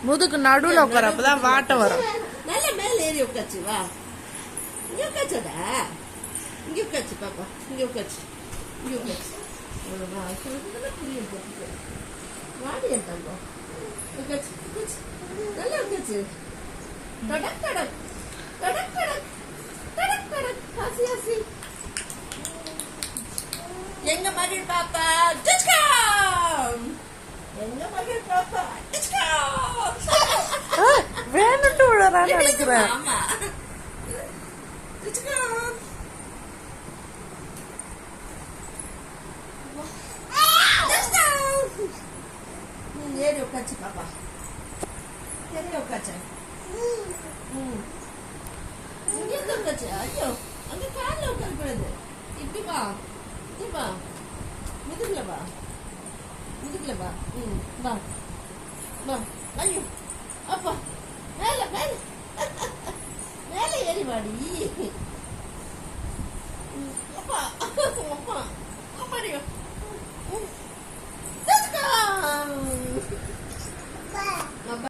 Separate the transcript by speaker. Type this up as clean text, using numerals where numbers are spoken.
Speaker 1: முதுகு நடுவுல உட்கார, அப்பதான் வாட்டம் வரும்.
Speaker 2: நல்ல மேல ஏறி உட்காச்சு. வா இங்க உட்காச்சடா. இங்க உட்காச்சு பாப்பா. இங்க உட்காச்சு. இங்க உட்காச்சு. புரியும் வாடி இருந்தாங்க. உட்காச்சு உட்காச்சு. நல்லா உட்காச்சு. கடக் கடக் கடக் கடக் கடக் கடக். ஹாசி ஹாசி. எங்க மகள் பாப்பா எங்க மகள் பாப்பா
Speaker 1: வேணுட்டு விழறான்னு நினைக்கிறேன்.
Speaker 2: ஆமா ஏறி உட்காச்சு பாப்பா. ஏறி உட்காச்சு. இங்க உட்காச்சு. ஐயோ அங்க கால்ல உட்காரக்கூடாது. இப்படி வா. வா முதுகுல வா. முதுகுல வா. வா வா. ஐயோ அப்பா மேல மேல மேல ஏறி வாடி. அப்பா அப்பா அப்பாடியோ.